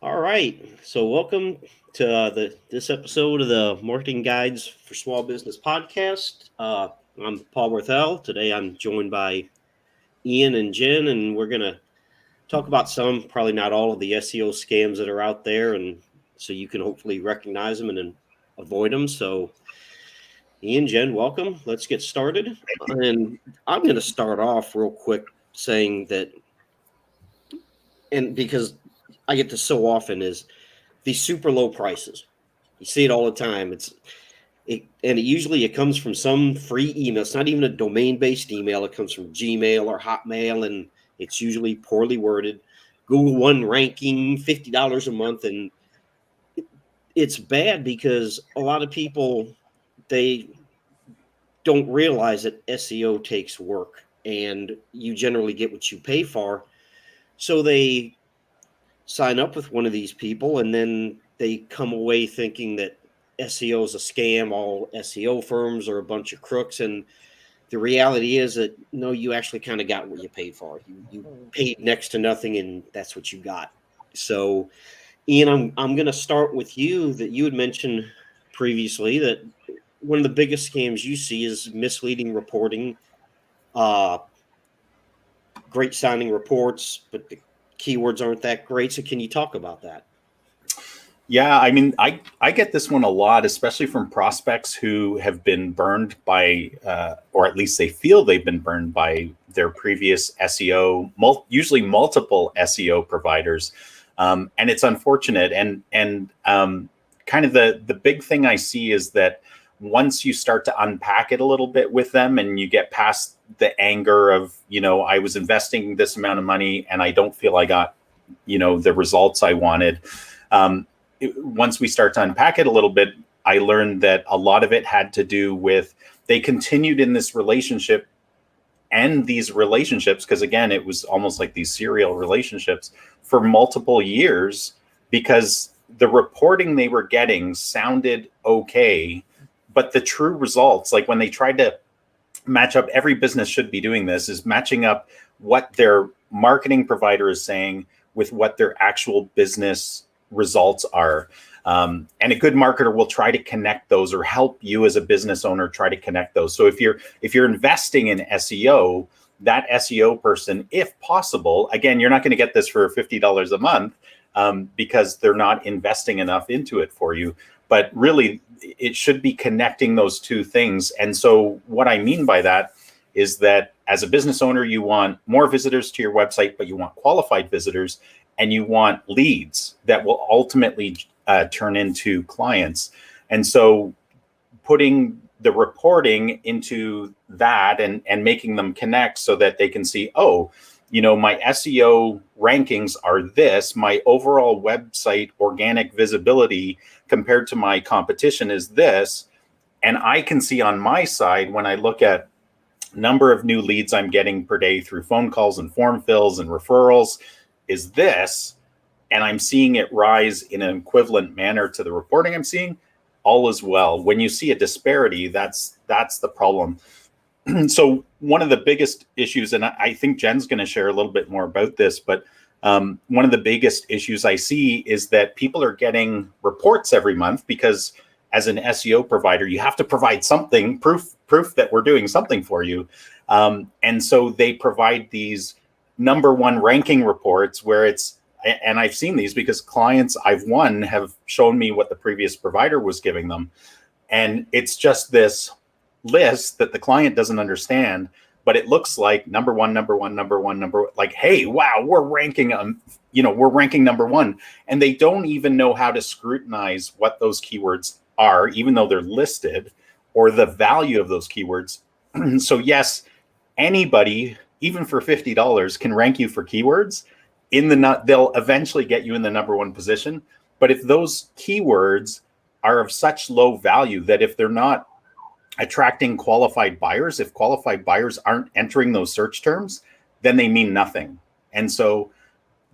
All right. So welcome to this episode of the Marketing Guides for Small Business podcast. I'm Paul Worthell. Today I'm joined by Ian and Jen, and we're going to talk about some, probably not all of the SEO scams that are out there, and so you can hopefully recognize them and then avoid them. So Ian, Jen, welcome. Let's get started. And I'm going to start off real quick saying that, and because I get this so often, is these super low prices. You see it all the time. And it usually comes from some free email. It's not even a domain-based email. It comes from Gmail or Hotmail, and it's usually poorly worded. Google One ranking, $50 a month, and it's bad because a lot of people, they don't realize that SEO takes work, and you generally get what you pay for. So they sign up with one of these people, and then they come away thinking that SEO is a scam. All SEO firms are a bunch of crooks. And the reality is that, no, you actually kind of got what you paid for. You paid next to nothing, and that's what you got. So, Ian, I'm going to start with you. That you had mentioned previously that one of the biggest scams you see is misleading reporting. Great sounding reports, but the keywords aren't that great. So can you talk about that? Yeah, I mean, I get this one a lot, especially from prospects who have been burned by, or at least they feel they've been burned by their previous SEO, usually multiple SEO providers, and it's unfortunate. And kind of the big thing I see is that once you start to unpack it a little bit with them, and you get past the anger of, I was investing this amount of money and I don't feel I got, the results I wanted. Once we start to unpack it a little bit, I learned that a lot of it had to do with they continued in this relationship and these relationships, because again, it was almost like these serial relationships for multiple years, because the reporting they were getting sounded okay, but the true results, like when they tried to match up, every business should be doing this, is matching up what their marketing provider is saying with what their actual business results are. And a good marketer will try to connect those, or help you as a business owner try to connect those. So if you're investing in SEO, that SEO person, if possible, again, you're not going to get this for $50 a month, because they're not investing enough into it for you. But really, it should be connecting those two things. And so what I mean by that is that as a business owner, you want more visitors to your website, but you want qualified visitors, and you want leads that will ultimately turn into clients. And so putting the reporting into that and making them connect so that they can see, oh, my SEO rankings are this, my overall website organic visibility compared to my competition is this. And I can see on my side, when I look at number of new leads I'm getting per day through phone calls and form fills and referrals, is this, and I'm seeing it rise in an equivalent manner to the reporting I'm seeing, all is well. When you see a disparity, that's the problem. So one of the biggest issues, and I think Jen's going to share a little bit more about this, but one of the biggest issues I see is that people are getting reports every month, because as an SEO provider, you have to provide something, proof that we're doing something for you. And so they provide these number one ranking reports where it's, and I've seen these because clients I've won have shown me what the previous provider was giving them. And it's just this list that the client doesn't understand, but it looks like number one, like, hey, wow, we're ranking, we're ranking number one. And they don't even know how to scrutinize what those keywords are, even though they're listed, or the value of those keywords. So yes, anybody, even for $50, can rank you for keywords. They'll eventually get you in the number one position. But if those keywords are of such low value that if they're not attracting qualified buyers, if qualified buyers aren't entering those search terms, then they mean nothing. And so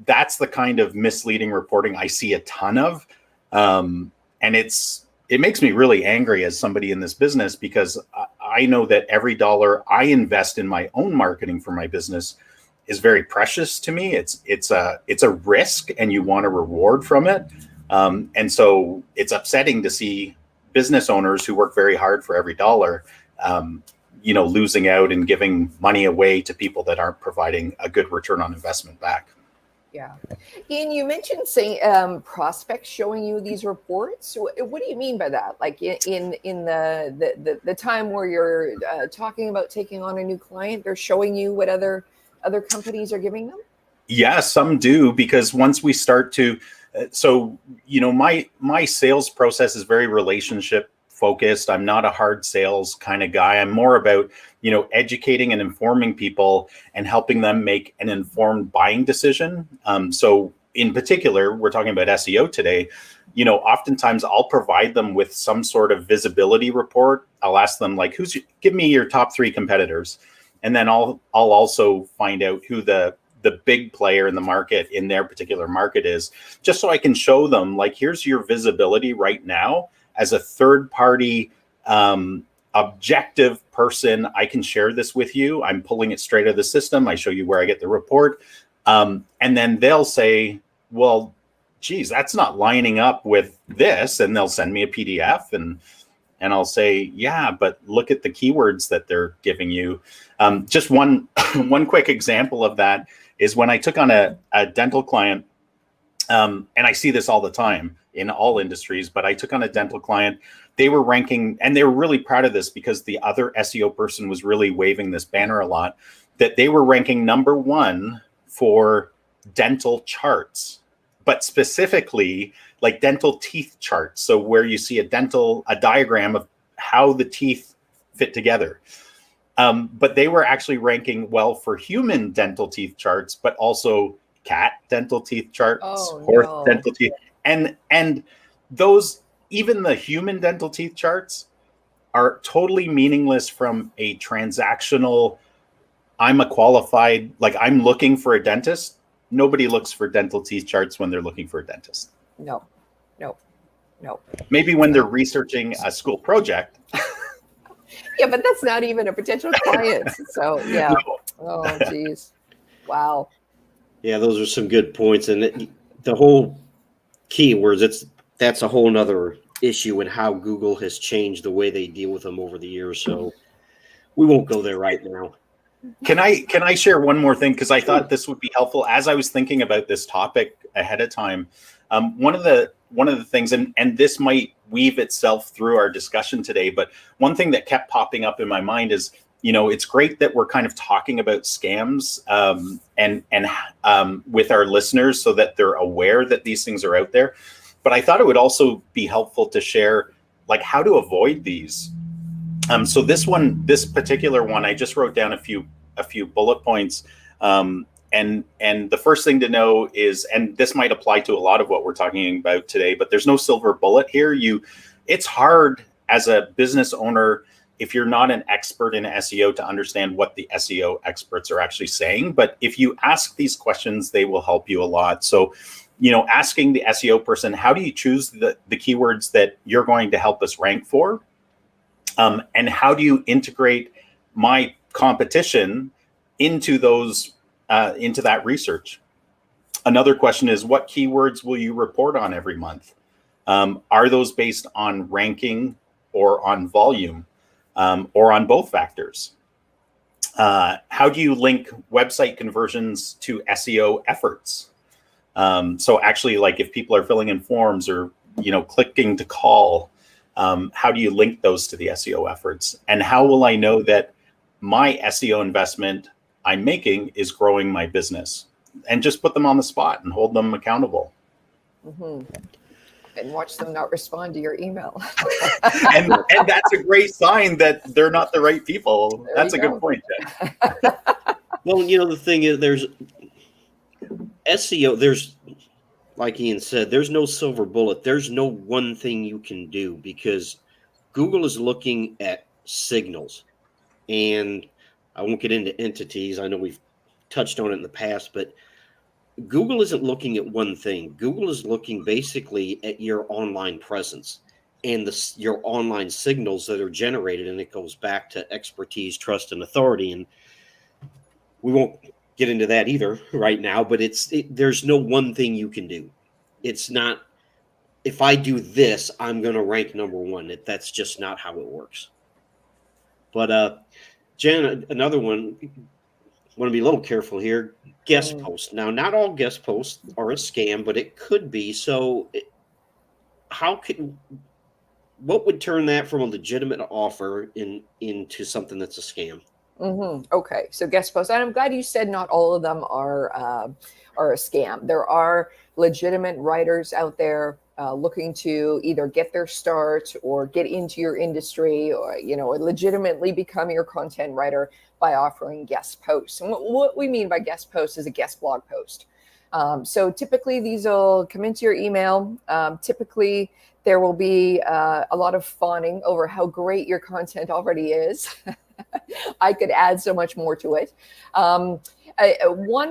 that's the kind of misleading reporting I see a ton of. And it makes me really angry as somebody in this business, because I know that every dollar I invest in my own marketing for my business is very precious to me. It's a risk, and you want a reward from it. And so it's upsetting to see business owners who work very hard for every dollar, losing out and giving money away to people that aren't providing a good return on investment back. Yeah. Ian, you mentioned saying prospects showing you these reports. What do you mean by that? Like in the time where you're talking about taking on a new client, they're showing you what other companies are giving them? Yeah, some do, because once we start to, my sales process is very relationship focused. I'm not a hard sales kind of guy. I'm more about, educating and informing people and helping them make an informed buying decision. So in particular, we're talking about SEO today. Oftentimes I'll provide them with some sort of visibility report. I'll ask them like, give me your top 3 competitors. And then I'll also find out who the big player in the market, in their particular market, is, just so I can show them, like, here's your visibility right now as a third party objective person. I can share this with you. I'm pulling it straight out of the system. I show you where I get the report. And then they'll say, well, geez, that's not lining up with this. And they'll send me a PDF, and I'll say, yeah, but look at the keywords that they're giving you. Just one quick example of that is when I took on a dental client, and I see this all the time in all industries, but I took on a dental client. They were ranking, and they were really proud of this because the other SEO person was really waving this banner a lot, that they were ranking number 1 for dental charts, but specifically like dental teeth charts. So where you see a diagram of how the teeth fit together. But they were actually ranking well for human dental teeth charts, but also cat dental teeth charts, horse dental teeth. And those, even the human dental teeth charts, are totally meaningless from a transactional, I'm looking for a dentist. Nobody looks for dental teeth charts when they're looking for a dentist. No. Maybe when they're researching a school project. Yeah, but that's not even a potential client. So, yeah. No. Oh, geez. Wow. Yeah, those are some good points. And the whole keywords, that's a whole nother issue in how Google has changed the way they deal with them over the years. So we won't go there right now. Can I share one more thing? Because I thought this would be helpful as I was thinking about this topic ahead of time. One of the things, and this might weave itself through our discussion today, but one thing that kept popping up in my mind is, it's great that we're kind of talking about scams and with our listeners so that they're aware that these things are out there. But I thought it would also be helpful to share like how to avoid these. So this particular one, I just wrote down a few bullet points. And the first thing to know is, and this might apply to a lot of what we're talking about today, but there's no silver bullet here. It's hard as a business owner, if you're not an expert in SEO, to understand what the SEO experts are actually saying. But if you ask these questions, they will help you a lot. So, asking the SEO person, how do you choose the keywords that you're going to help us rank for? And how do you integrate my competition into that research? Another question is, what keywords will you report on every month? Are those based on ranking or on volume, or on both factors? How do you link website conversions to SEO efforts? So actually, like if people are filling in forms or, clicking to call, how do you link those to the SEO efforts? And how will I know that my SEO investment I'm making is growing my business? And just put them on the spot and hold them accountable. Mm-hmm. And watch them not respond to your email. and that's a great sign that they're not the right people. That's a good point, Jen. Well, the thing is, there's SEO, like Ian said, there's no silver bullet. There's no one thing you can do, because Google is looking at signals. And I won't get into entities. I know we've touched on it in the past, but Google isn't looking at one thing. Google is looking basically at your online presence and your online signals that are generated, and it goes back to expertise, trust, and authority. And we won't get into that either right now, but there's no one thing you can do. It's not, if I do this, I'm going to rank number one. That's just not how it works. But Jen, another one, want to be a little careful here. Guest posts. Now, not all guest posts are a scam, but it could be. So what would turn that from a legitimate offer into something that's a scam? Okay, so guest posts, and I'm glad you said not all of them are a scam. There are legitimate writers out there looking to either get their start or get into your industry, or legitimately become your content writer by offering guest posts. And what we mean by guest posts is a guest blog post. So typically these will come into your email. Typically there will be a lot of fawning over how great your content already is. I could add so much more to it. One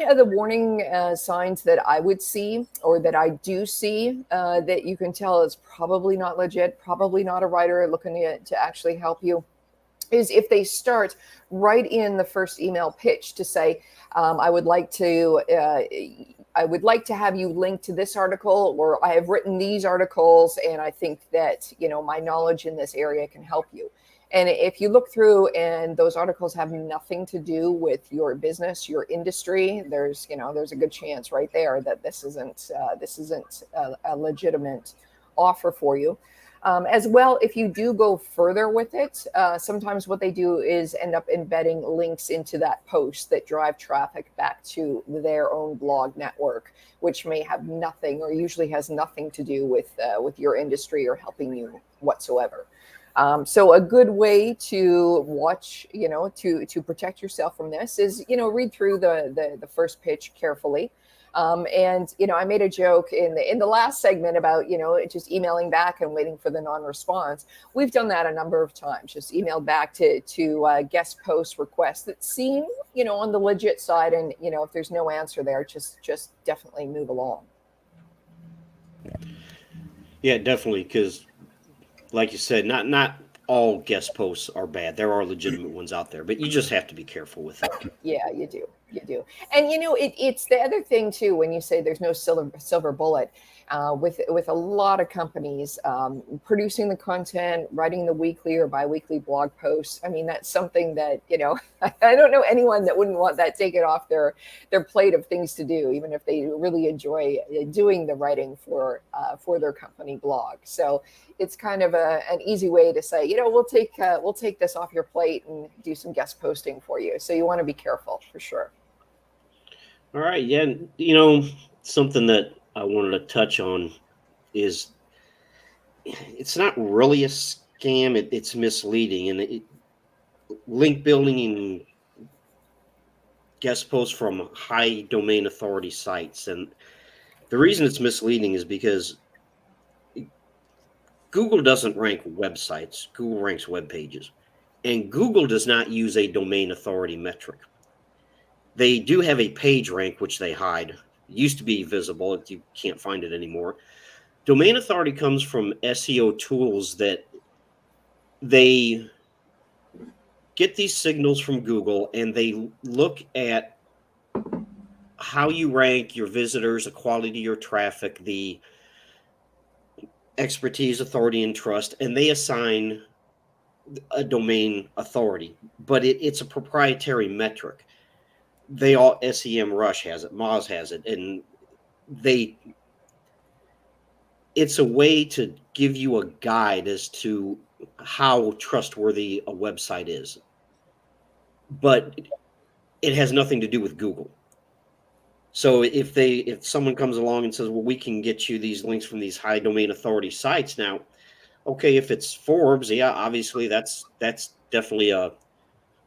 of the warning signs that I would see, or that I do see, that you can tell is probably not legit, probably not a writer looking to actually help you, is if they start right in the first email pitch to say, I would like to have you link to this article, or I have written these articles, and I think that my knowledge in this area can help you. And if you look through and those articles have nothing to do with your business, your industry, there's a good chance right there that this isn't a legitimate offer for you. As well, if you do go further with it, sometimes what they do is end up embedding links into that post that drive traffic back to their own blog network, which may have nothing, or usually has nothing to do with your industry or helping you whatsoever. So a good way to watch, to protect yourself from this is, read through the first pitch carefully. And I made a joke in the last segment about, just emailing back and waiting for the non-response. We've done that a number of times, just emailed back to guest post requests that seem, on the legit side. And, if there's no answer there, just definitely move along. Yeah, definitely. Because like you said, not all guest posts are bad. There are legitimate ones out there, but you just have to be careful with it. Yeah, you do. And it's the other thing too, when you say there's no silver bullet, with a lot of companies producing the content, writing the weekly or biweekly blog posts. I mean, that's something that, I don't know anyone that wouldn't want that taken off their plate of things to do, even if they really enjoy doing the writing for their company blog. So it's kind of an easy way to say, we'll take this off your plate and do some guest posting for you. So you want to be careful for sure. All right. Yeah. Something that I wanted to touch on is it's not really a scam. It's misleading, and link building and guest posts from high domain authority sites. And the reason it's misleading is because Google doesn't rank websites. Google ranks web pages, and Google does not use a domain authority metric. They do have a page rank, which they hide. It used to be visible. You can't find it anymore. Domain authority comes from SEO tools that they get these signals from Google, and they look at how you rank, your visitors, the quality of your traffic, the expertise, authority, and trust, and they assign a domain authority. But it's a proprietary metric. SEMrush has it, Moz has it, and it's a way to give you a guide as to how trustworthy a website is. But it has nothing to do with Google. So if someone comes along and says, well, we can get you these links from these high domain authority sites, now, okay, if it's Forbes, yeah, obviously that's definitely a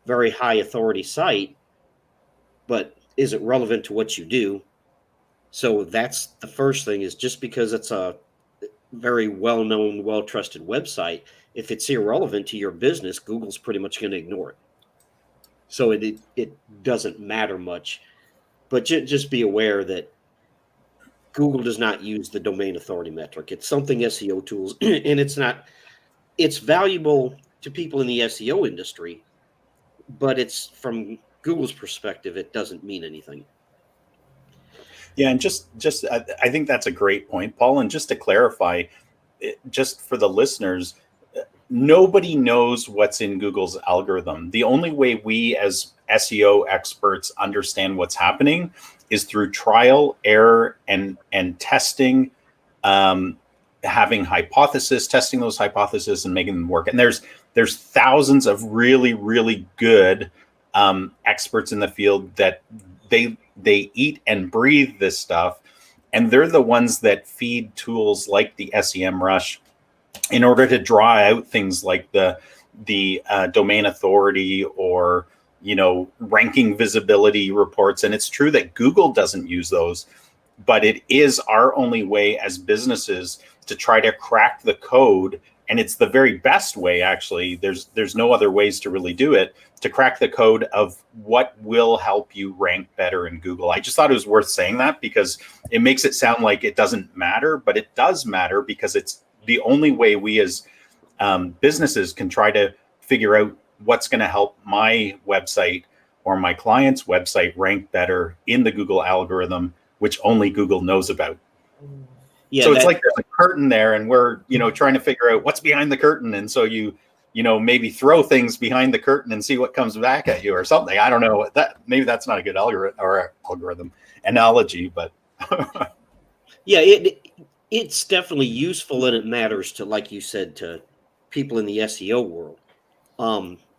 very high authority site. But is it relevant to what you do? So that's the first thing, is just because it's a very well-known, well-trusted website, if it's irrelevant to your business, Google's pretty much going to ignore it. So it doesn't matter much. But just be aware that Google does not use the domain authority metric. It's something SEO tools, and it's valuable to people in the SEO industry, but it's from Google's perspective, it doesn't mean anything. Yeah, and just I think that's a great point, Paul. And just to clarify, just for the listeners, nobody knows what's in Google's algorithm. The only way we as SEO experts understand what's happening is through trial, error, and testing, having hypothesis, testing those hypotheses and making them work. And there's thousands of really, really good experts in the field that they eat and breathe this stuff, and they're the ones that feed tools like the SEMrush in order to draw out things like the domain authority or ranking visibility reports. And it's true that Google doesn't use those, but it is our only way as businesses to try to crack the code. And it's the very best way, actually. There's no other ways to really do it, to crack the code of what will help you rank better in Google. I just thought it was worth saying that because it makes it sound like it doesn't matter, but it does matter, because it's the only way we as businesses can try to figure out what's going to help my website or my client's website rank better in the Google algorithm, which only Google knows about. Yeah, so it's like there's a curtain there, and we're trying to figure out what's behind the curtain, and so you maybe throw things behind the curtain and see what comes back at you or something. I don't know, that maybe that's not a good algorithm analogy, but yeah, it's definitely useful, and it matters to, like you said, to people in the SEO world.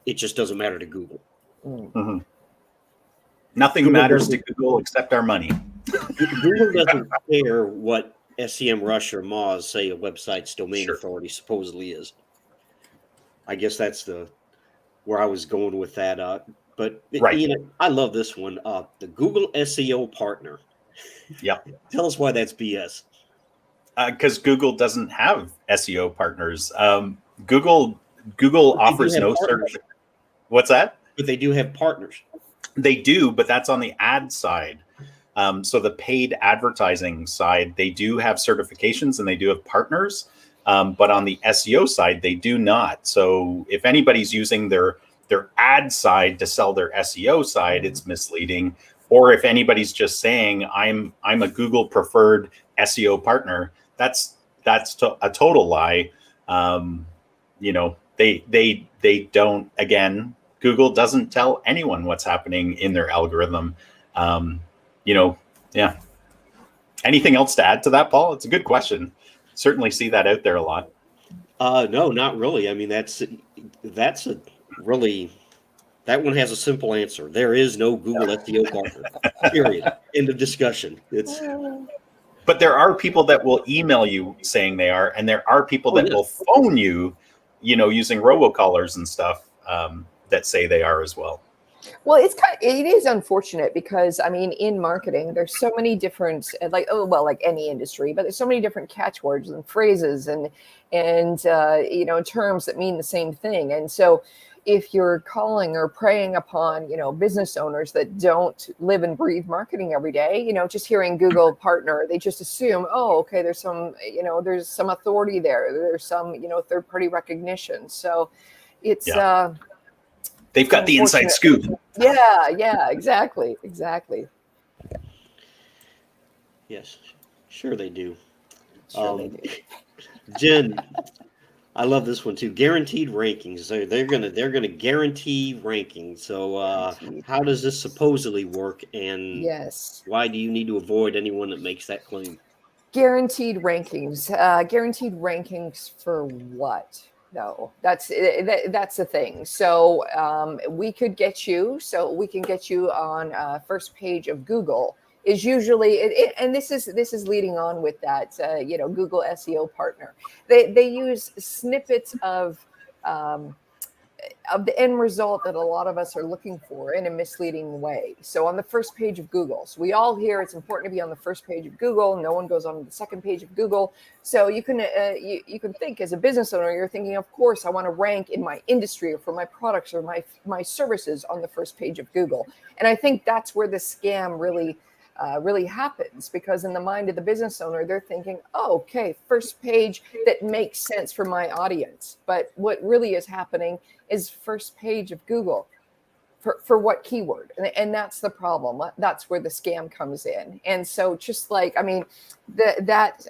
It just doesn't matter to Google. Mm-hmm. Nothing matters to Google except our money. Google doesn't care what SEMrush or Moz say a website's domain authority supposedly is. I guess that's where I was going with that. But right. I love this one. The Google SEO partner. Yeah. Tell us why that's BS. Because Google doesn't have SEO partners. Google offers no service. What's that? But they do have partners. They do, but that's on the ad side. So the paid advertising side, they do have certifications and they do have partners. But on the SEO side, they do not. So if anybody's using their ad side to sell their SEO side, it's misleading. Or if anybody's just saying I'm a Google preferred SEO partner, that's a total lie. They don't. Again, Google doesn't tell anyone what's happening in their algorithm. Yeah. Anything else to add to that, Paul? It's a good question. Certainly see that out there a lot. No, not really. I mean, that's a really, that one has a simple answer. There is no Google SEO partner. Period. End of discussion. But there are people that will email you saying they are, and there are people that will phone you, using robocallers and stuff, that say they are as well. Well, it is unfortunate because, I mean, in marketing, there's so many different, like any industry, but there's so many different catchwords and phrases and terms that mean the same thing. And so if you're calling or preying upon, business owners that don't live and breathe marketing every day, just hearing Google partner, they just assume, oh, okay, there's some authority there. There's some, third party recognition. So it's, they've got the inside scoop. Yeah, exactly. Yes, sure they do. They do. Jen, I love this one too. Guaranteed rankings. So they're gonna guarantee rankings. So how does this supposedly work? And why do you need to avoid anyone that makes that claim? Guaranteed rankings. Guaranteed rankings for what? No, that's the thing. So we can get you on first page of Google is usually and this is leading on with that Google SEO partner. They use snippets of the end result that a lot of us are looking for in a misleading way. So on the first page of Google, so we all hear it's important to be on the first page of Google. No one goes on the second page of Google. So you can you can think as a business owner, you're thinking, of course, I want to rank in my industry or for my products or my services on the first page of Google. And I think that's where the scam really happens, because in the mind of the business owner, they're thinking, oh, okay, first page that makes sense for my audience. But what really is happening is first page of Google for what keyword? And that's the problem. That's where the scam comes in. And so just like, I mean, that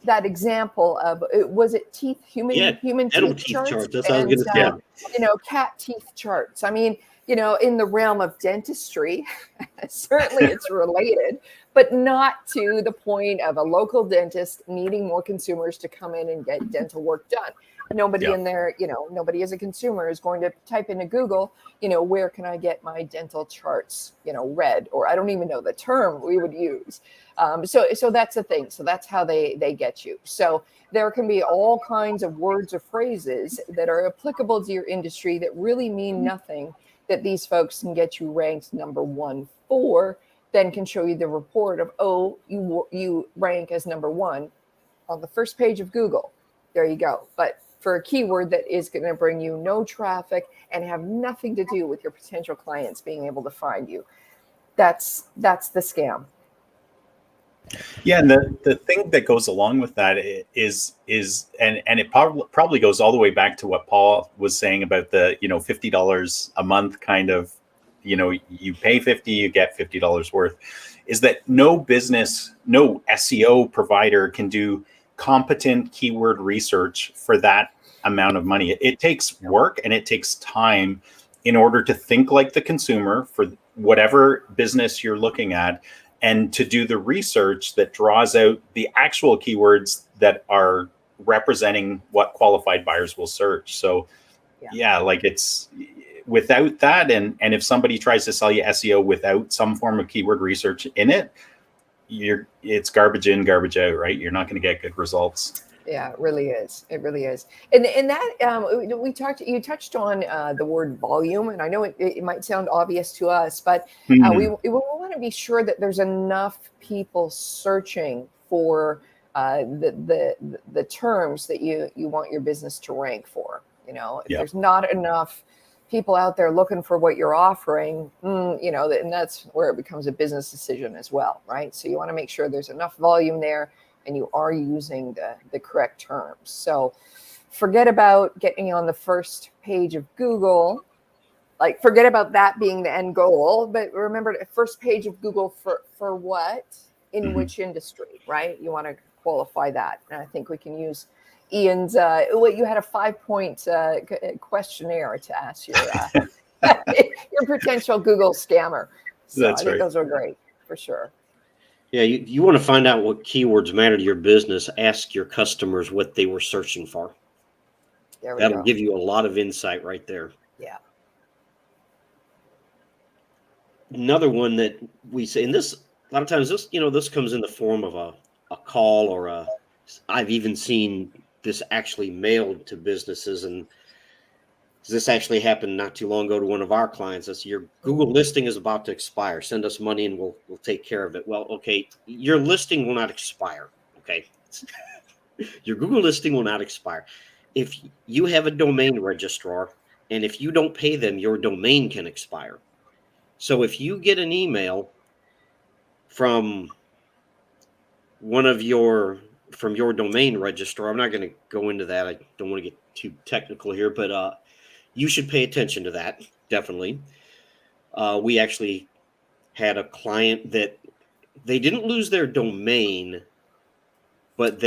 example of, was it human teeth charts? That's what I was going to say. Cat teeth charts. I mean, in the realm of dentistry, certainly it's related, but not to the point of a local dentist needing more consumers to come in and get dental work done. Nobody in there, nobody as a consumer is going to type into Google, where can I get my dental charts, read, or I don't even know the term we would use. So that's the thing. So that's how they get you. So there can be all kinds of words or phrases that are applicable to your industry that really mean nothing, that these folks can get you ranked number 1 for, then can show you the report of, you rank as number 1 on the first page of Google. There you go. But for a keyword that is going to bring you no traffic and have nothing to do with your potential clients being able to find you, that's the scam. Yeah, and the thing that goes along with that is and it probably goes all the way back to what Paul was saying about the $50 a month kind of, you pay $50, you get $50 worth, is that no business, no SEO provider can do competent keyword research for that amount of money. It takes work and it takes time in order to think like the consumer for whatever business you're looking at, and to do the research that draws out the actual keywords that are representing what qualified buyers will search. So like it's without that, and if somebody tries to sell you SEO without some form of keyword research in it, it's garbage in, garbage out, right? You're not going to get good results. Yeah, it really is. It really is. And that you touched on the word volume, and I know it might sound obvious to us, but we want to be sure that there's enough people searching for the terms that you want your business to rank for. If there's not enough people out there looking for what you're offering, and that's where it becomes a business decision as well, right? So you want to make sure there's enough volume there and you are using the correct terms. So forget about getting on the first page of Google. Like, forget about that being the end goal, but remember, the first page of Google for what, in which industry, right? You want to qualify that. And I think we can use Ian's, you had a 5-point questionnaire to ask your potential Google scammer. So I think those are great, for sure. Yeah, you want to find out what keywords matter to your business. Ask your customers what they were searching for. That'll give you a lot of insight right there. Yeah. Another one that we say, and this a lot of times this comes in the form of a call, or I've even seen this actually mailed to businesses, and this actually happened not too long ago to one of our clients. That's, your Google listing is about to expire. Send us money and we'll take care of it. Well, okay, your listing will not expire. Okay. Your Google listing will not expire. If you have a domain registrar, and if you don't pay them, your domain can expire. So if you get an email from your domain registrar, I'm not going to go into that. I don't want to get too technical here, but you should pay attention to that, definitely. We actually had a client that they didn't lose their domain, but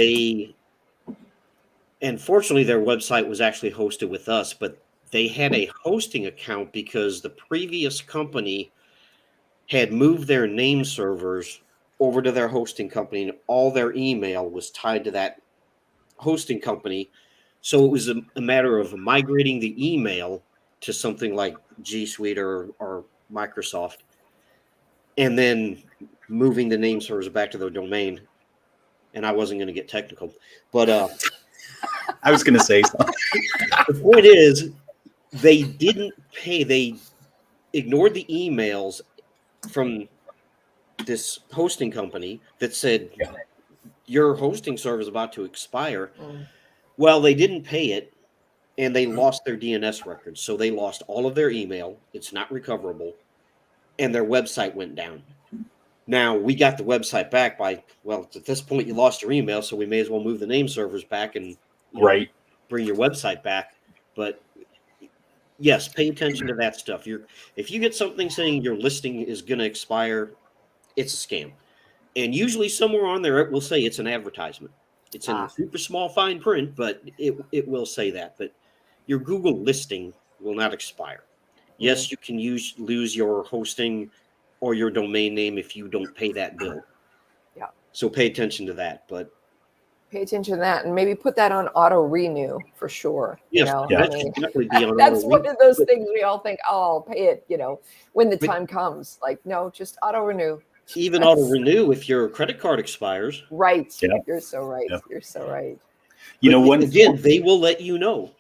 and fortunately their website was actually hosted with us, but they had a hosting account because the previous company had moved their name servers over to their hosting company, and all their email was tied to that hosting company. So it was a matter of migrating the email to something like G Suite or Microsoft, and then moving the name servers back to their domain. And I wasn't going to get technical, but I was going to say something. The point is, they didn't pay. They ignored the emails from this hosting company that said, your hosting server is about to expire. Well, they didn't pay it, and they lost their DNS records. So they lost all of their email. It's not recoverable. And their website went down. Now, we got the website back at this point, you lost your email, so we may as well move the name servers back and bring your website back. But Yes, pay attention to that stuff. If you get something saying your listing is going to expire, it's a scam. And usually somewhere on there it will say it's an advertisement. It's in super small fine print, but it will say that. But your Google listing will not expire. Yes, you can lose your hosting or your domain name if you don't pay that bill. Yeah. So pay attention to that. But pay attention to that and maybe put that on auto renew for sure. yes, You know, that I mean, should definitely be on that's auto one renew. of those things we all think, oh, I'll pay it, you know, when the time comes. Like, no, just auto renew. Even auto renew if your credit card expires. Right. Yeah. You're so right. Yeah. You're so right. You know, again, they will let you know.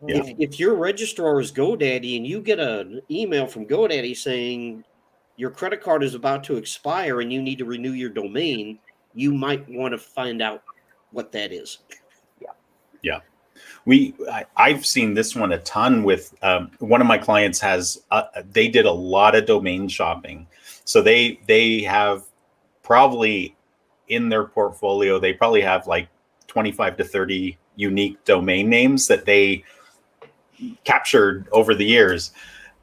Yeah. If your registrar is GoDaddy and you get an email from GoDaddy saying your credit card is about to expire and you need to renew your domain, you might want to find out what that is. Yeah. I've seen this one a ton with one of my clients has they did a lot of domain shopping. So they have probably in their portfolio, they probably have like 25 to 30 unique domain names that they captured over the years.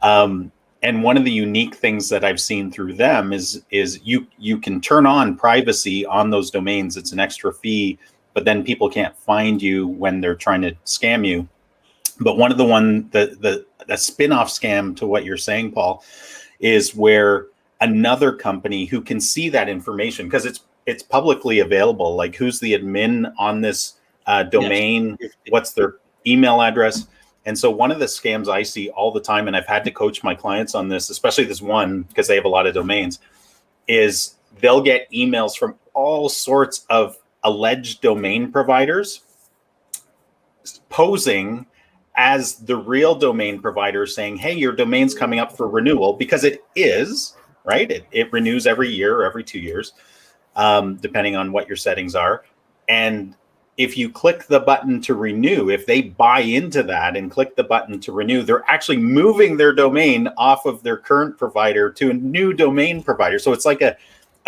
And one of the unique things that I've seen through them is you can turn on privacy on those domains. It's an extra fee, but then people can't find you when they're trying to scam you. But one of the spin-off scam to what you're saying, Paul, is where another company who can see that information because it's publicly available, like who's the admin on this domain, Yes. what's their email address. And so one of the scams I see all the time, and I've had to coach my clients on this, especially this one, because they have a lot of domains, is they'll get emails from all sorts of alleged domain providers posing as the real domain provider saying, hey, your domain's coming up for renewal, because it is, right? It renews every year or every 2 years, depending on what your settings are. And if you click the button to renew, if they buy into that and click the button to renew, they're actually moving their domain off of their current provider to a new domain provider. So it's like a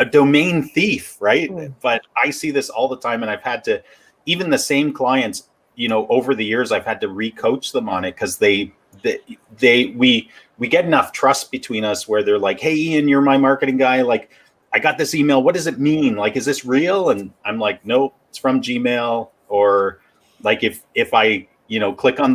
domain thief, right? But I see this all the time, and I've had to, even the same clients, you know, over the years, I've had to re-coach them on it because we get enough trust between us where they're like, hey, Ian, you're my marketing guy. Like, I got this email. What does it mean? Like, is this real? And I'm like, nope, it's from Gmail. Or like if I, you know, find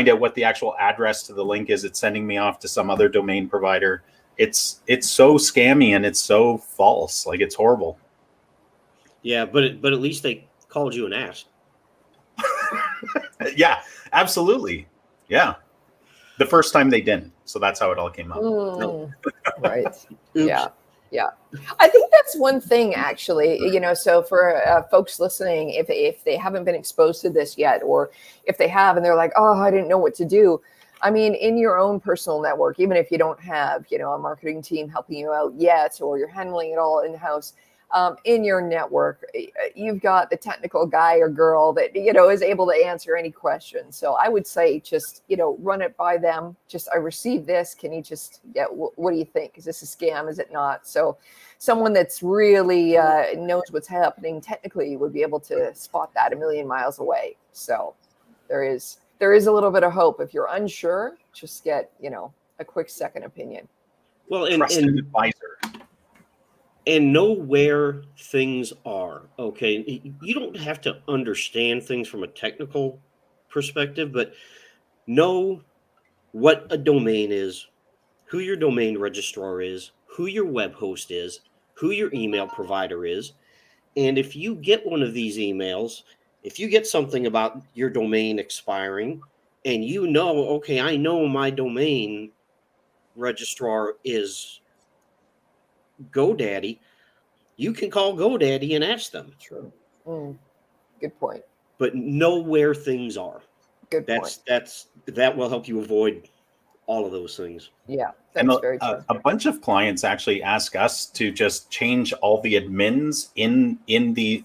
out what the actual address to the link is, it's sending me off to some other domain provider. It's so scammy and it's so false. Like, it's horrible. Yeah, but at least they called you and asked. Yeah, absolutely. Yeah. The first time they didn't. So that's how it all came up. Right. Yeah. Yeah. I think that's one thing, actually, you know, so for folks listening, if they haven't been exposed to this yet, or if they have and they're like, oh, I didn't know what to do. I mean, in your own personal network, even if you don't have, you know, a marketing team helping you out yet, or you're handling it all in-house, in your network, you've got the technical guy or girl that, you know, is able to answer any question. So I would say just, you know, run it by them. Just, I received this. Can you just, what do you think? Is this a scam? Is it not? So someone that's really knows what's happening technically would be able to spot that a million miles away. So there is a little bit of hope. If you're unsure, just get, you know, a quick second opinion. Well, Trusted advisor. And know where things are. Okay, you don't have to understand things from a technical perspective, but know what a domain is, who your domain registrar is, who your web host is, who your email provider is. And if you get one of these emails, if you get something about your domain expiring and you know, okay, I know my domain registrar is GoDaddy, you can call GoDaddy and ask them. True. Good point. But know where things are. Good point. That will help you avoid all of those things. Yeah, that's very true. A bunch of clients actually ask us to just change all the admins in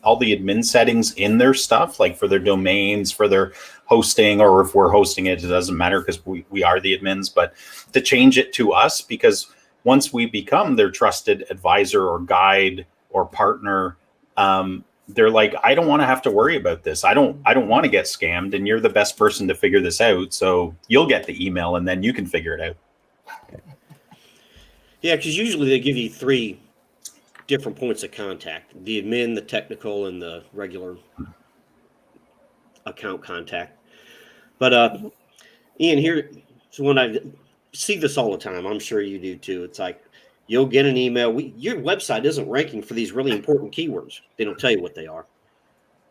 all the admin settings in their stuff, like for their domains, for their hosting, or if we're hosting it, it doesn't matter because we are the admins, but to change it to us, because once we become their trusted advisor or guide or partner, they're like, I don't want to have to worry about this. I don't want to get scammed, and you're the best person to figure this out. So you'll get the email and then you can figure it out. Yeah, because usually they give you 3 different points of contact: the admin, the technical, and the regular account contact. But Ian, here, so when I see this all the time, I'm sure you do too. It's like you'll get an email. Your website isn't ranking for these really important keywords. They don't tell you what they are.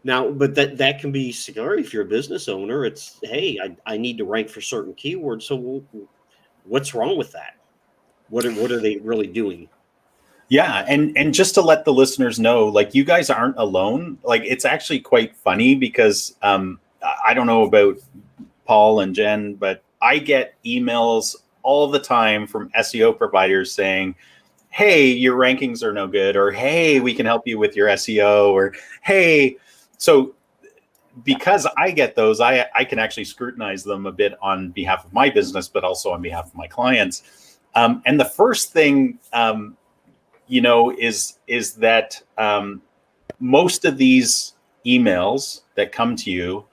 Now, but that can be scary if you're a business owner. It's, hey, I need to rank for certain keywords. So what's wrong with that? What are they really doing? Yeah, and just to let the listeners know, like, you guys aren't alone. Like, it's actually quite funny because I don't know about Paul and Jen, but I get emails all the time from SEO providers saying, hey, your rankings are no good, or hey, we can help you with your SEO, or hey. So because I get those, I can actually scrutinize them a bit on behalf of my business, but also on behalf of my clients. And the first thing, is that most of these emails that come to you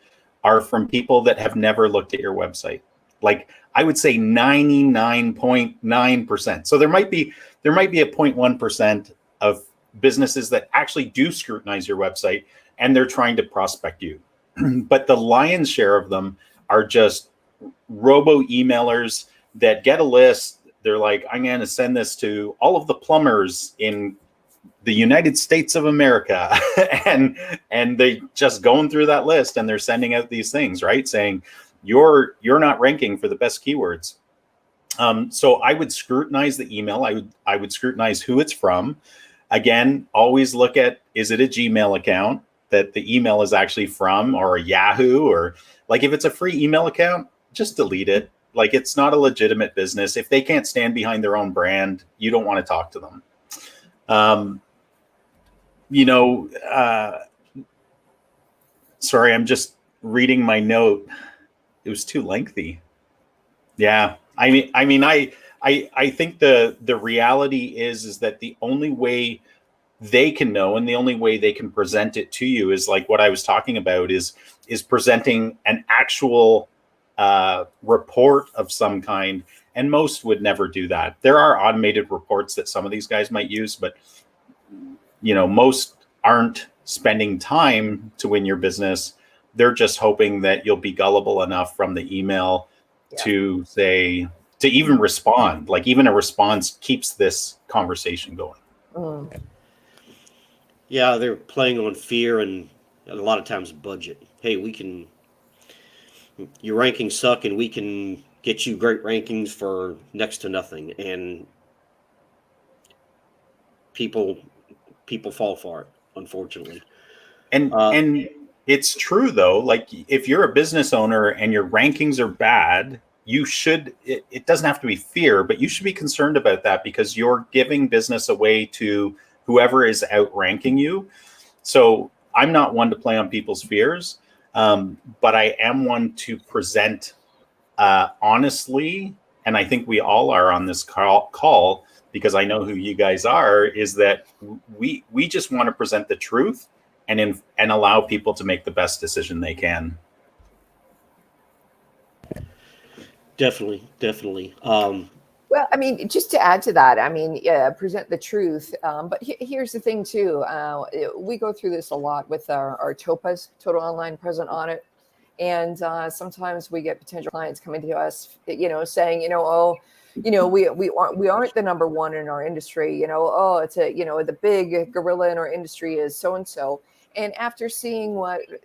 are from people that have never looked at your website. Like, I would say 99.9%. So there might be a 0.1% of businesses that actually do scrutinize your website and they're trying to prospect you. But the lion's share of them are just robo emailers that get a list. They're like, I'm going to send this to all of the plumbers in the United States of America. and they just going through that list and they're sending out these things, right? Saying you're not ranking for the best keywords. So I would scrutinize the email. I would scrutinize who it's from. Again, always look at, is it a Gmail account that the email is actually from, or a Yahoo, or like, if it's a free email account, just delete it. Like, it's not a legitimate business. If they can't stand behind their own brand, you don't want to talk to them. Sorry, I'm just reading my note. It was too lengthy. Yeah. I think the reality is that the only way they can know and the only way they can present it to you is like what I was talking about, is presenting an actual report of some kind. And most would never do that. There are automated reports that some of these guys might use, but most aren't spending time to win your business. They're just hoping that you'll be gullible enough from the email to say, to even respond. Like, even a response keeps this conversation going. Yeah, they're playing on fear and a lot of times budget. Hey, your rankings suck and we can get you great rankings for next to nothing. And people fall for it, unfortunately. And it's true though. Like, if you're a business owner and your rankings are bad, you should, it doesn't have to be fear, but you should be concerned about that, because you're giving business away to whoever is outranking you. So I'm not one to play on people's fears, but I am one to present honestly. And I think we all are on this call, because I know who you guys are, is that we just want to present the truth and allow people to make the best decision they can. Definitely. Well, I mean, just to add to that, I mean, present the truth. But here's the thing too. We go through this a lot with our TOPAs, Total Online Present Audit. And sometimes we get potential clients coming to us, saying, we aren't the number one in our industry. It's the big gorilla in our industry is so-and-so. And after seeing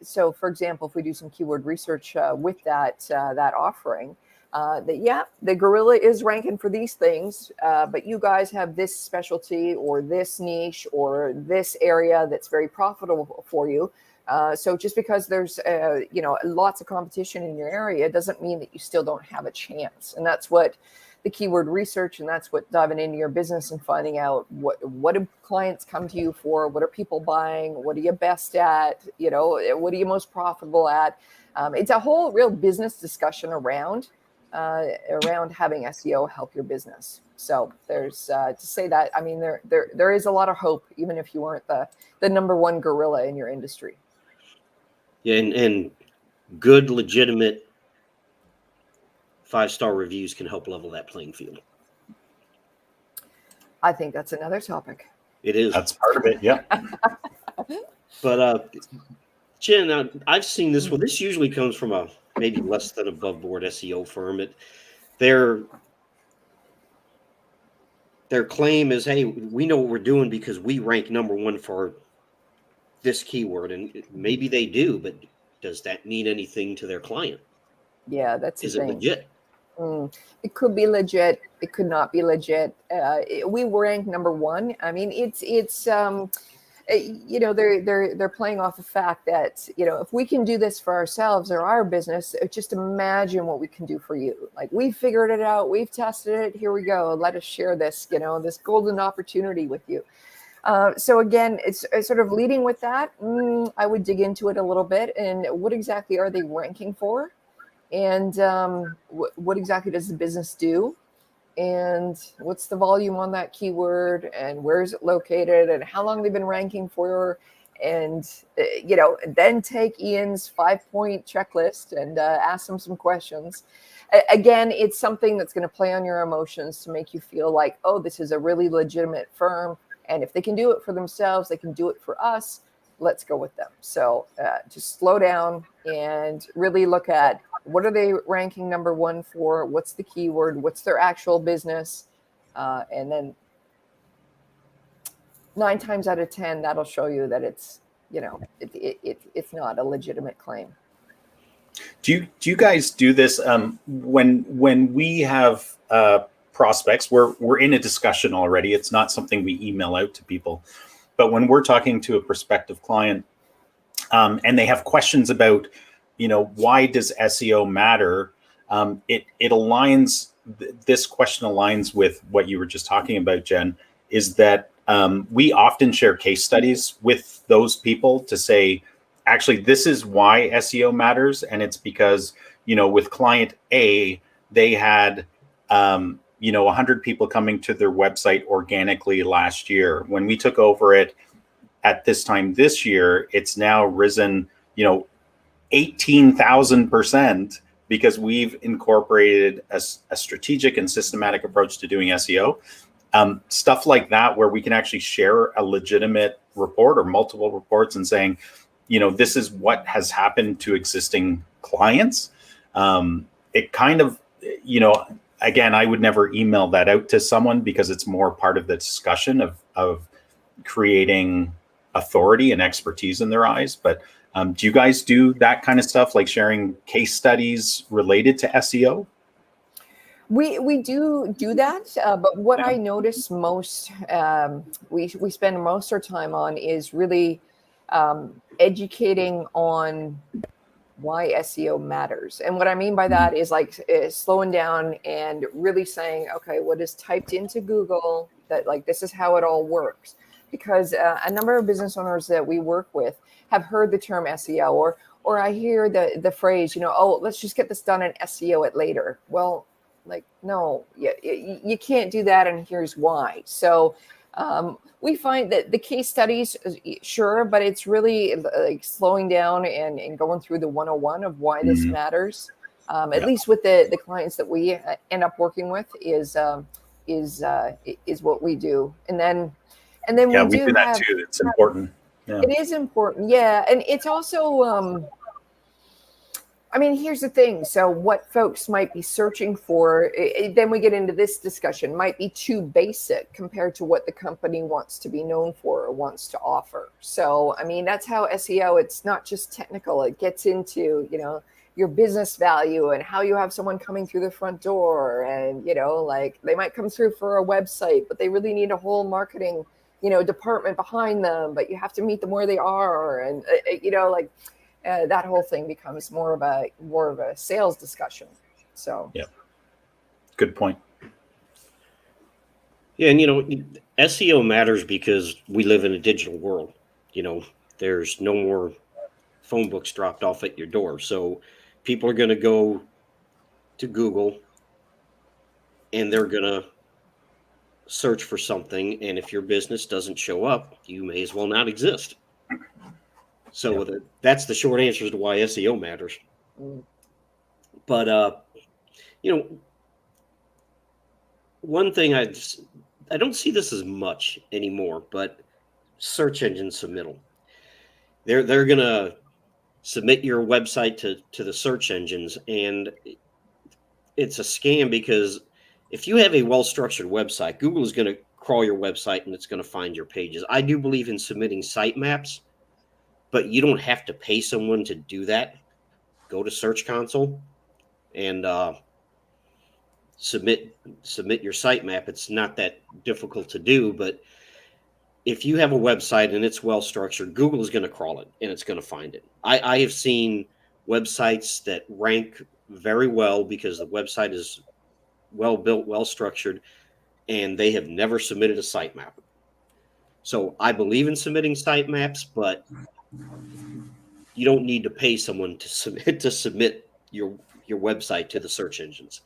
so for example, if we do some keyword research with that offering, the gorilla is ranking for these things, but you guys have this specialty or this niche or this area that's very profitable for you. So just because there's lots of competition in your area doesn't mean that you still don't have a chance. And that's what the keyword research, and that's what diving into your business and finding out what do clients come to you for, what are people buying, what are you best at, what are you most profitable at. It's a whole real business discussion around around having SEO help your business. So there's to say that, I mean, there is a lot of hope, even if you weren't the number one gorilla in your industry. Yeah, and good, legitimate 5-star reviews can help level that playing field. I think that's another topic. It is. That's part of it. Yeah. But Jen, I've seen this. Well, this usually comes from a maybe less than above board SEO firm. Their claim is, hey, we know what we're doing because we rank number one for this keyword. And maybe they do, but does that mean anything to their client? Yeah, that's Is the it thing. legit? It could be legit. It could not be legit. We rank number one. I mean, it's you know, they're playing off the fact that, you know, if we can do this for ourselves or our business, just imagine what we can do for you. Like, we figured it out, we've tested it, here we go, let us share this, you know, this golden opportunity with you. So again, it's sort of leading with that. I would dig into it a little bit, and what exactly are they ranking for, and what exactly does the business do, and what's the volume on that keyword, and where is it located, and how long they've been ranking for, and you know, then take Ian's 5-point checklist and ask them some questions. Again, it's something that's going to play on your emotions to make you feel like, oh, this is a really legitimate firm, and if they can do it for themselves, they can do it for us. Let's go with them. So just slow down and really look at, what are they ranking number one for? What's the keyword? What's their actual business? And then 9 times out of 10, that'll show you that it's, you know, it's not a legitimate claim. Do you guys do this when we have prospects? We're in a discussion already. It's not something we email out to people, but when we're talking to a prospective client and they have questions about, you know, why does SEO matter? It aligns. This question aligns with what you were just talking about, Jen. Is that we often share case studies with those people to say, actually, this is why SEO matters, and it's because, you know, with client A, they had 100 people coming to their website organically last year. When we took over it at this time this year, it's now risen, 18,000%, because we've incorporated a strategic and systematic approach to doing SEO. Stuff like that, where we can actually share a legitimate report or multiple reports and saying, this is what has happened to existing clients. It kind of, again, I would never email that out to someone because it's more part of the discussion of creating authority and expertise in their eyes. But do you guys do that kind of stuff, like sharing case studies related to SEO? We do that, but what I notice most, we spend most of our time on is really educating on why SEO matters. And what I mean by that is slowing down and really saying, okay, what is typed into Google, that this is how it all works. Because a number of business owners that we work with have heard the term SEO, or I hear the phrase, oh, let's just get this done and SEO it later. Well, no, you can't do that, and here's why. So we find that the case studies, sure, but it's really slowing down and going through the 101 of why this matters. At least with the clients that we end up working with is what we do. And then we do that too. It's important. Yeah. It is important, yeah, and it's also. Here's the thing. So what folks might be searching for, then we get into this discussion, might be too basic compared to what the company wants to be known for or wants to offer. So, that's how SEO, it's not just technical. It gets into, your business value and how you have someone coming through the front door. And, they might come through for a website, but they really need a whole marketing, department behind them, but you have to meet them where they are. And, that whole thing becomes more of a sales discussion. So, yeah, good point. Yeah, and SEO matters because we live in a digital world. There's no more phone books dropped off at your door, so people are going to go to Google and they're going to search for something. And if your business doesn't show up, you may as well not exist. So that's the short answer as to why SEO matters. But, one thing I don't see this as much anymore, but search engine submittal. They're going to submit your website to the search engines, and it's a scam because if you have a well-structured website, Google is going to crawl your website and it's going to find your pages. I do believe in submitting sitemaps, but you don't have to pay someone to do that. Go to Search Console and submit your sitemap. It's not that difficult to do, but if you have a website and it's well structured, Google is going to crawl it and it's going to find it. I have seen websites that rank very well because the website is well built, well structured, and they have never submitted a sitemap. So I believe in submitting sitemaps, but you don't need to pay someone to submit your website to the search engines.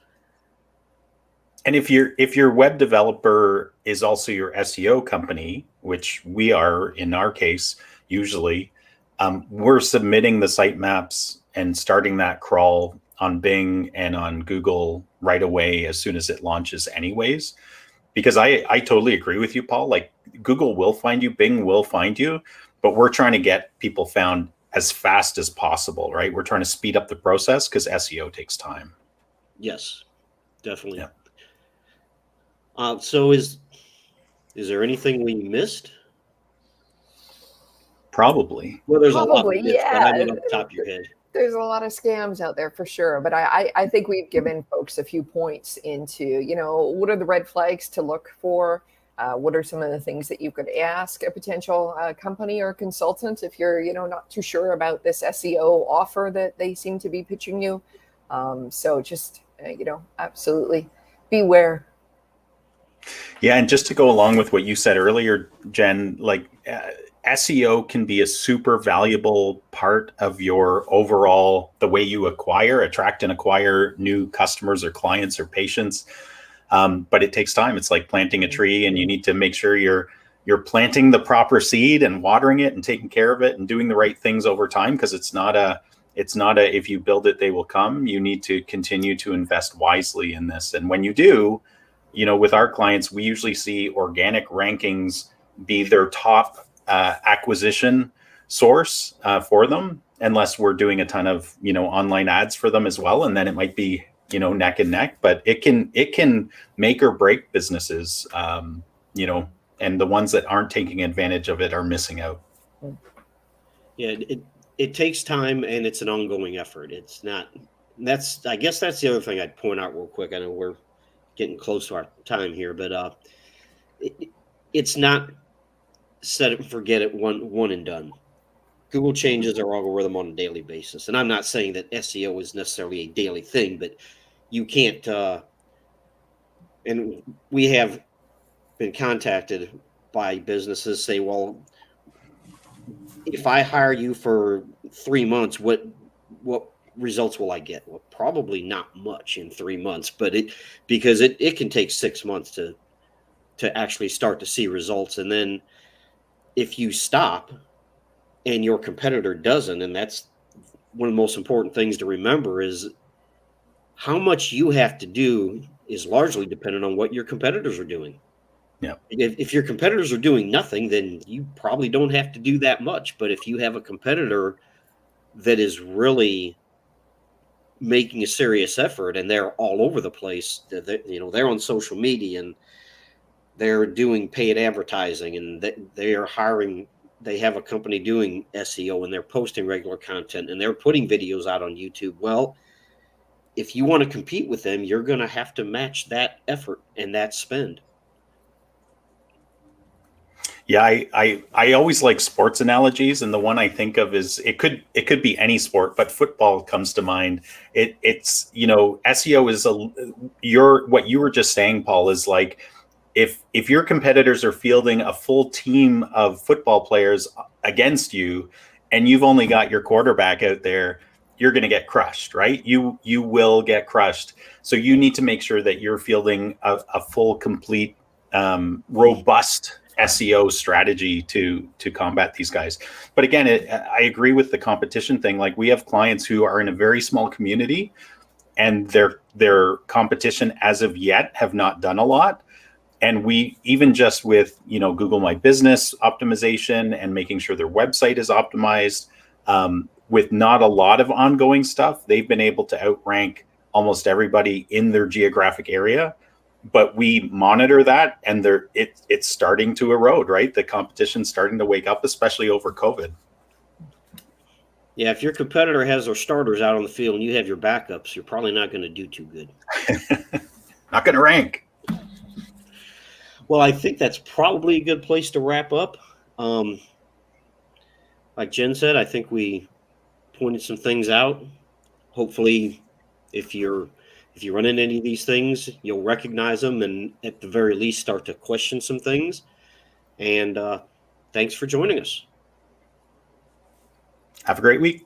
And if your web developer is also your SEO company, which we are in our case, usually, we're submitting the sitemaps and starting that crawl on Bing and on Google right away as soon as it launches anyways. Because I totally agree with you, Paul. Like, Google will find you, Bing will find you, but we're trying to get people found as fast as possible, right? We're trying to speed up the process because SEO takes time. Yes, definitely. Yeah. So is there anything we missed? Probably. Well, there's a lot we missed, yeah. but I mean off the top of your head. There's a lot of scams out there for sure. But I think we've given folks a few points into, what are the red flags to look for? What are some of the things that you could ask a potential company or consultant if you're, not too sure about this SEO offer that they seem to be pitching you? So just, absolutely beware. Yeah, and just to go along with what you said earlier, Jen, like SEO can be a super valuable part of your overall, the way you attract and acquire new customers or clients or patients. But it takes time. It's like planting a tree, and you need to make sure you're planting the proper seed and watering it and taking care of it and doing the right things over time, because it's not a if you build it, they will come. You need to continue to invest wisely in this. And when you do, with our clients, we usually see organic rankings be their top acquisition source for them, unless we're doing a ton of, online ads for them as well. And then it might be, neck and neck, but it can make or break businesses, and the ones that aren't taking advantage of it are missing out. Yeah, it takes time, and it's an ongoing effort. It's not, I guess that's the other thing I'd point out real quick. I know we're getting close to our time here, but it's not set it and forget it, one and done. Google changes their algorithm on a daily basis, and I'm not saying that SEO is necessarily a daily thing, but you can't. And we have been contacted by businesses say, "Well, if I hire you for 3 months, what results will I get?" Well, probably not much in 3 months, but because it can take 6 months to actually start to see results. And then if you stop and your competitor doesn't, and that's one of the most important things to remember, is how much you have to do is largely dependent on what your competitors are doing. Yeah. If your competitors are doing nothing, then you probably don't have to do that much. But if you have a competitor that is really making a serious effort and they're all over the place, they're on social media and they're doing paid advertising, and they are hiring, they have a company doing SEO, and they're posting regular content, and they're putting videos out on YouTube. Well, if you want to compete with them, you're going to have to match that effort and that spend. Yeah, I always like sports analogies, and the one I think of is it could be any sport, but football comes to mind. It's SEO is what you were just saying, Paul, is like if your competitors are fielding a full team of football players against you, and you've only got your quarterback out there, you're going to get crushed, right? You will get crushed. So you need to make sure that you're fielding a full, complete, robust SEO strategy to combat these guys. But again, I agree with the competition thing. Like, we have clients who are in a very small community, and their competition as of yet have not done a lot. And we, even just with, Google My Business optimization and making sure their website is optimized, with not a lot of ongoing stuff, they've been able to outrank almost everybody in their geographic area. But we monitor that, and it's starting to erode, right? The competition's starting to wake up, especially over COVID. Yeah, if your competitor has their starters out on the field and you have your backups, you're probably not going to do too good. Not going to rank. Well, I think that's probably a good place to wrap up. Like Jen said, I think we pointed some things out. Hopefully, if you run into any of these things, you'll recognize them and at the very least start to question some things. And thanks for joining us. Have a great week.